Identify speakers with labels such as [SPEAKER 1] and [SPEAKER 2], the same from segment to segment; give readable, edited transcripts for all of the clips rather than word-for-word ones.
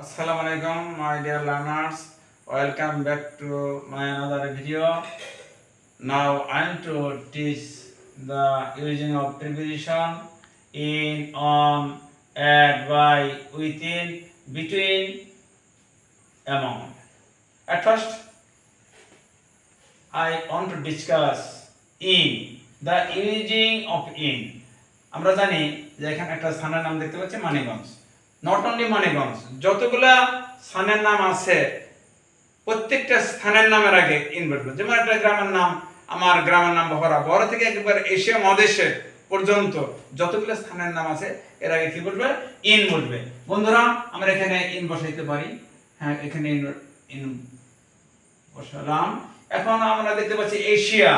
[SPEAKER 1] Assalamualaikum, my dear learners. Welcome back to my another video. Now I am to teach the using of preposition in, on, at, by, within, between, among. At first, I want to discuss in, the using of in. আমরা জানি যে এখানে একটা স্থানের নাম দেখতে পাচ্ছি Manikganj. Not only Manikganj, যতগুলা স্থানের নাম আছে প্রত্যেকটা স্থানের নামের আগে ইন বসবে। যেমন একটা গ্রামের নাম, আমার গ্রামের নাম বহরা, বহরা থেকে একবার এশিয়া মহাদেশে পর্যন্ত যতগুলো স্থানের নাম আছে এর আগে কি বলবে? ইন বলবে। বন্ধুরা, আমরা এখানে ইন বসাইতে পারি। হ্যাঁ, এখানে ইন বসালাম। এখন আমরা দেখতে পাচ্ছি এশিয়া,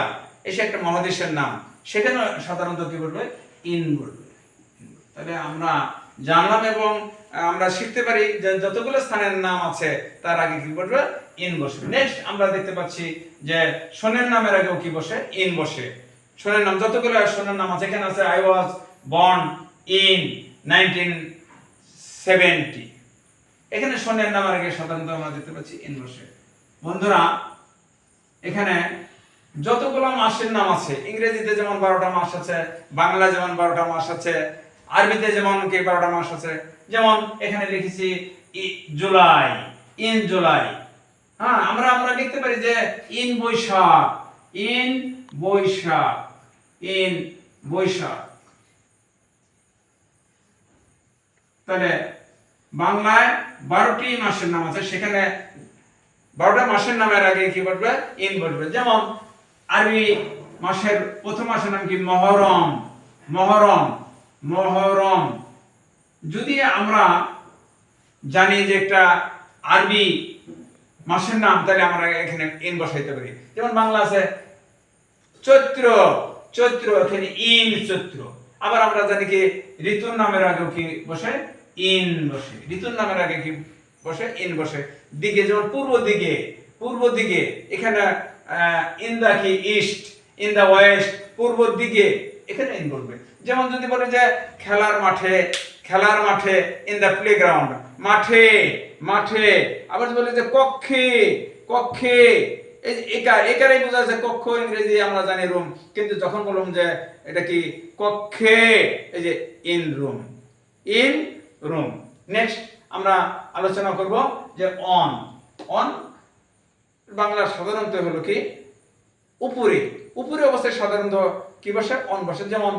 [SPEAKER 1] এশিয়া একটা মহাদেশের নাম, সেখানে সাধারণত কি বলবে? ইন বলবে। তাহলে আমরা জানলাম এবং আমরা শিখতে পারি যে যতগুলো স্থানের নাম আছে তার আগে কি বলবে? ইন বসবে। নেক্সট আমরা দেখতে পাচ্ছি যে সনের নামের আগেও কি বসে? ইন বসে। সনের নাম যতগুলো সনের নাম আছে, এখানে আছে আই ওয়াজ বর্ন ইন 1970। এখানে সনের নামের আগে সাধারণত আমরা দেখতে পাচ্ছি ইন বসে। বন্ধুরা, এখানে যতগুলো মাসের নাম আছে, ইংরেজিতে যেমন 12টা মাস আছে, বাংলা যেমন 12টা মাস আছে, আরবিতে যেমন কি 12টা মাস আছে। যেমন এখানে লিখেছি জুলাই, ইন জুলাই। হ্যাঁ, আমরা লিখতে পারি যে in Baishakh, in Baishakh, in Baishakh. তাহলে বাংলায় 12টি মাসের নাম আছে, সেখানে 12টা মাসের নামের আগে কি বলবে? ইন বলবে। যেমন আরবি মাসের প্রথম মাসের নাম কি? মহরম, মহরম, মহরম। যদি আমরা জানি যে একটা আরবি মাসের নাম, তাহলে আমরা এখানে ইন বসাইতে পারি। যেমন বাংলা আছে চৈত্র, চৈত্র, এখানে ইন চৈত্র। আবার আমরা জানি কি ঋতুর নামের আগে কি বসে? ইন বসে। ঋতুর নামের আগে কি বসে? ইন বসে। দিকে, যেমন পূর্ব দিকে, পূর্ব দিকে, এখানে ইন দা কি ইস্ট, ইন দা ওয়েস্ট, পূর্ব দিকে, এখানে ইন বলবে। যেমন যদি বলে যে খেলার মাঠে, খেলার মাঠে, ইন দা প্লেগ্রাউন্ড, মাঠে, মাঠে। আবার বলে যে কক্ষে, কক্ষে, এই একারই বোঝা যাচ্ছে কক্ষ, ইংরেজি আমরা জানি রুম, কিন্তু যখন বললাম যে এটা কি কক্ষে, এই যে in room, in room. Next আমরা আলোচনা করব যে অন, অন বাংলা সাধারণত হলো কি উপরে, উপরে অবস্থায় সাধারণত কি বসে? অন বসে। যেমন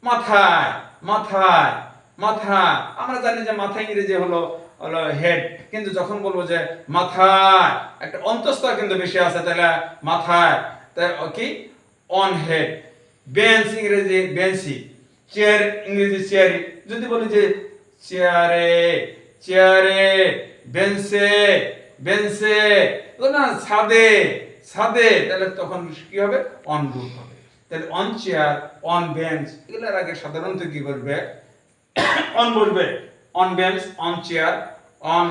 [SPEAKER 1] মাথায়, মাথায়, মাথা। আমরা জানি যে মাথা ইংরেজি হলো হলো হেড, কিন্তু যখন বলবো যে মাথায়, একটা অন্তঃস্থ কিন্তু বেশি আছে, তাহলে মাথায়, তাই কি অন হেড। বেঞ্চ ইংরেজি বেঞ্চি, চেয়ার ইংরেজি চেয়ারি। যদি বলি যে চেয়ারে, চেয়ারে, বেঞ্চে, বেঞ্চে, না ছাদে, ছাদে, তাহলে তখন কি হবে? অন রুফ হবে। তাহলে অন চেয়ার, অন বেঞ্চ, এগুলোর আগে সাধারণত কি বলবে? অন বলবে। On bench, on chair, on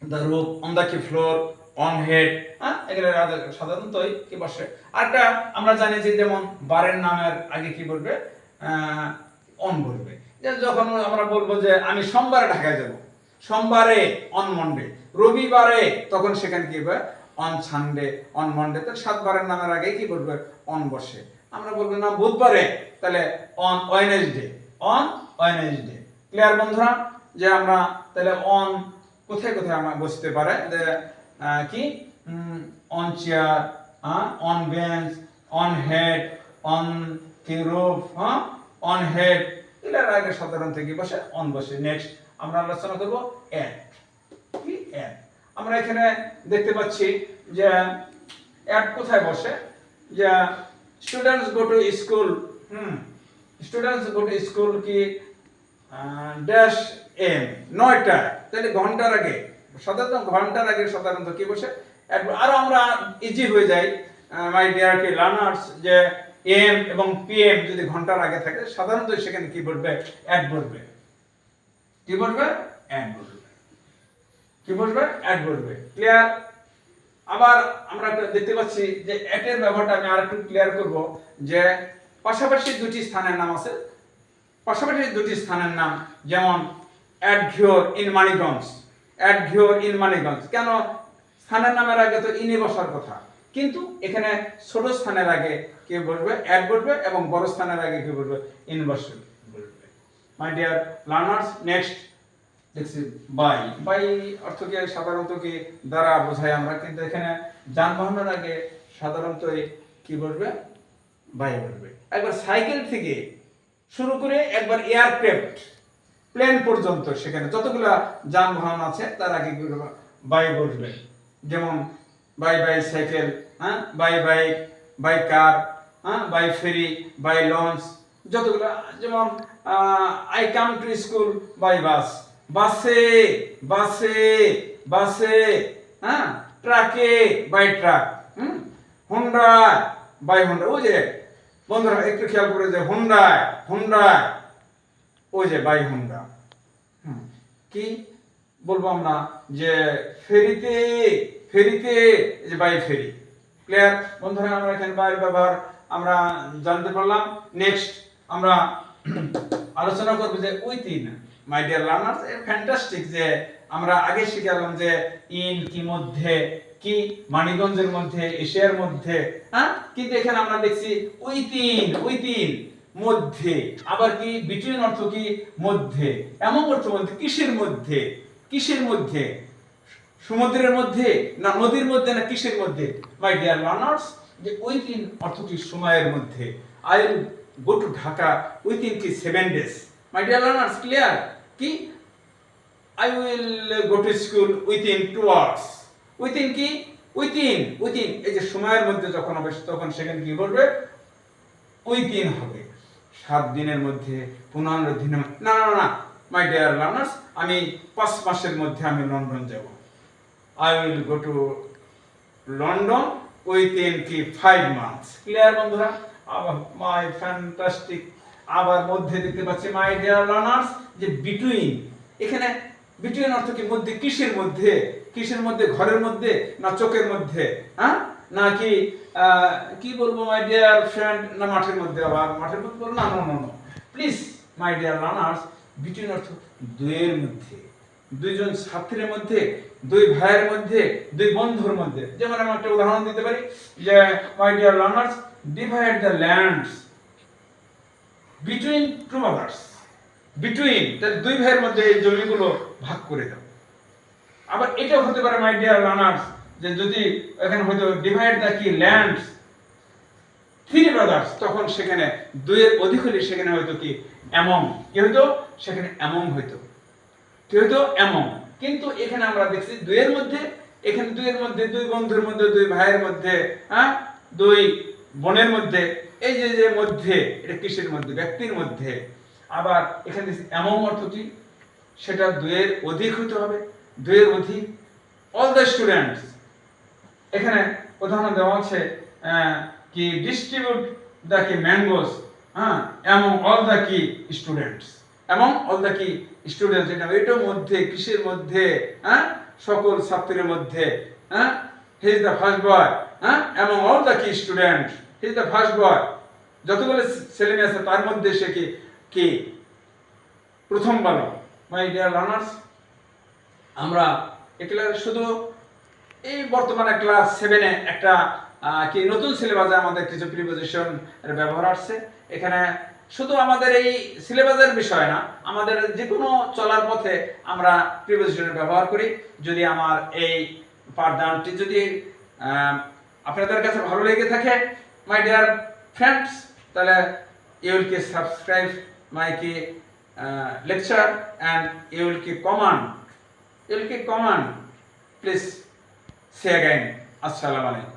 [SPEAKER 1] the roof, on the কি ফ্লোর, অন হেড। হ্যাঁ, এগুলোর আগে সাধারণত কি বসে। আরেকটা আমরা জানি যে যেমন বারের নামের আগে কি বলবে? অন বলবে। যখন আমরা বলবো যে আমি সোমবারে ঢাকায় যাব, সোমবারে, অন মন্ডে। রবিবারে, তখন সেখানে কি হবে? On Sunday, on Monday. তাহলে 7 বারের নামের আগে কি বলবে? অন বসে। আমরা বলবো না বুধবারে, তাহলে on Wednesday, on Wednesday. Clear বন্ধুরা? যে আমরা তাহলে অন কোথায় কোথায় আমরা বসতে পারে? যে কি on chair, on bench, on head, on কি রুফ, অন হেড, এটার আগে সাধারণত কি বসে? অন বসে। নেক্সট আমরা আলোচনা করব এট। কি এট? আমরা এখানে দেখতে পাচ্ছি যে এট কোথায় বসে? যে students go to school, students go to school কি ড্যাশ এম, 9টা। তাহলে ঘন্টার আগে, সাধারণত ঘন্টার আগে সাধারণত কি বসে? আর আমরা ইজি হয়ে যাই মাই ডিয়ার কি লার্নার্স, যে এম এবং পিএম যদি ঘন্টার আগে থাকে সাধারণত সেখানে কি বলবে? অ্যাট বলবে। কি বলবে? অ্যাট বলবে। কি বলবে? অ্যাট বলবে। ক্লিয়ার? আবার আমরা দেখতে পাচ্ছি যে অ্যাটের ব্যবহারটা আমি আরেকটু ক্লিয়ার করব, যে পাশাপাশি দুটি স্থানের নাম আছে, পাশাপাশি দুটি স্থানের নাম, যেমন at Ghior in Manikganj, at Ghior in Manikganj. কেন স্থানের নামের আগে তো ইনি বসার কথা, কিন্তু এখানে ছোট স্থানের আগে কে বসবে, অ্যাট বসবে, এবং বড় স্থানের আগে কে বসবে, ইন বসবে। মাই ডিয়ার লার্নার্স, নেক্সট দেখছি বাই। বাই অর্থকে সাধারণত কি দ্বারা বোঝাই আমরা, কিন্তু এখানে যানবাহনের আগে সাধারণত কি বসবে, বাই বসবে। একবার সাইকেল থেকে শুরু করে একবার এয়ারক্রাফট প্লেন পর্যন্ত সেখানে যতগুলা যানবাহন আছে তার আগে বাই বসবে। যেমন বাই বাই সাইকেল, হ্যাঁ, বাই বাইক, বাই কার, হ্যাঁ, বাই ফেরি, বাই লঞ্চ, যতগুলো। যেমন I come to school by bus, বাসে বাসে বাসে, হ্যাঁ, ট্রাকে by truck, Honda by Honda. ওই যে বন্ধুরা একটু খেয়াল করে যে হোন্ডা হোন্ডা, ওই যে বাই হোন্ডা। কি বলবো আমরা, যে ফেরিতে ফেরিতে, যে বাই ফেরি। ক্লিয়ার বন্ধুরা? আমরা এখানে বাইয়ের ব্যবহার আমরা জানতে পারলাম। নেক্সট আমরা আলোচনা করব যে উইথিন। মাই ডিয়ার লার্নার্স, ফ্যান্টাস্টিক যে আমরা আগে শিখালাম যে ইন কি মধ্যে, কি মানিকগঞ্জের মধ্যে, এশিয়ার মধ্যে, হ্যাঁ, কিন্তু এখানে আমরা দেখছি উইথিন, উইথিন মধ্যে, আবার কি বিটুইন অর্থ কি মধ্যে, এমন অর্থ বলতে কিসের মধ্যে, কিসের মধ্যে, সমুদ্রের মধ্যে না নদীর মধ্যে না কিসের মধ্যে? মাই ডিয়ার লার্নার্স, যে উইথিন অর্থ কি সময়ের মধ্যে। I will go to Dhaka within কি 7 days। My dear learners, clear? কি I will go to school within 2 hours। Within কি, উইথিন, উইথিন এই যে সময়ের মধ্যে যখন হবে তখন সেখানে কি বলবে, উইথিন হবে। 7 দিনের মধ্যে, 15 দিনের, না না না মাই ডিয়ার লার্নার্স, আমি 5 মাসের মধ্যে আমি লন্ডন যাব। I will go to London within কি 5 months। ক্লিয়ার বন্ধুরা? আবার মাই ফ্যান্টাস্টিক, আবার মধ্যে দেখতে পাচ্ছি মাই ডিয়ার লার্নার্স যে বিটুইন। এখানে বিটুইন অর্থ কি মধ্যে, কিসের মধ্যে, কিসের মধ্যে, ঘরের মধ্যে না চোখের মধ্যে, হ্যাঁ, নাকি কি বলবো মাই ডিয়ার ফ্রেন্ড, না মাঠের মধ্যে, আবার মাঠের মধ্যে বলবো, না no no no please my dear learners, between অর্থ দুইয়ের মধ্যে, দুইজন ছাত্রের মধ্যে, দুই ভাইয়ের মধ্যে, দুই বন্ধুর মধ্যে। যেমন আমি একটা উদাহরণ দিতে পারি যে my dear learners, divide the lands between two brothers. Between তাহলে দুই ভাইয়ের মধ্যে এই জমিগুলো ভাগ করে দাও। আবার এটাও হতে পারে মাই ডিয়ার লার্নার্স যে যদি এখানে হয়তো ডিভাইড দ্য কি ল্যান্ডস 3 brothers, তখন সেখানে দুইয়ের অধিক হলে সেখানে হয়তো কি এমং, কি হয়তো সেখানে এমং হয়তো, কি হয়তো এমং। কিন্তু এখানে আমরা দেখছি দুইয়ের মধ্যে, এখানে দুইয়ের মধ্যে, দুই বন্ধুর মধ্যে, দুই ভাইয়ের মধ্যে, হ্যাঁ, দুই বোনের মধ্যে, এই যে যে মধ্যে, এটা কিসের মধ্যে, ব্যক্তির মধ্যে। আবার এখানে এমং অর্থ কি, সেটা দুইয়ের অধিক হতে হবে, দুইয়ের অধিক। অল দ্য স্টুডেন্টস, এখানে উদাহরণ দেওয়া আছে কি ডিস্ট্রিবিউট দ্য কি ম্যাঙ্গোস, হ্যাঁ, এমং অল দ্য কি স্টুডেন্টস, এমং অল দ্য কি স্টুডেন্টস। এটা এটার মধ্যে, কিসের মধ্যে, হ্যাঁ, সকল ছাত্রের মধ্যে, হ্যাঁ, he is the first boy, হ্যাঁ, এমং অল দ্য কি students, he is the first boy. যতগুলো ছেলে মেয়ে আছে তার মধ্যে সে কি কি প্রথম বালক। মাই ডিয়ার লার্নার্স, আমরা এগুলা শুধু এই বর্তমানে ক্লাস 7-এ একটা কি নতুন সিলেবাসে আমাদের কিছু প্রিপোজিশন এর ব্যবহার আসছে। এখানে শুধু আমাদের এই সিলেবাসের বিষয় না, আমাদের যে কোনো চলার পথে আমরা প্রিপোজিশনের ব্যবহার করি। যদি আমার এই পাঠদানটি যদি আপনাদের কাছে ভালো লেগে থাকে মাই ডিয়ার ফ্রেন্ডস, তাহলে ইউ উইল কি সাবস্ক্রাইব মাই কি lecture and you will keep command, please say again assalamu alaikum।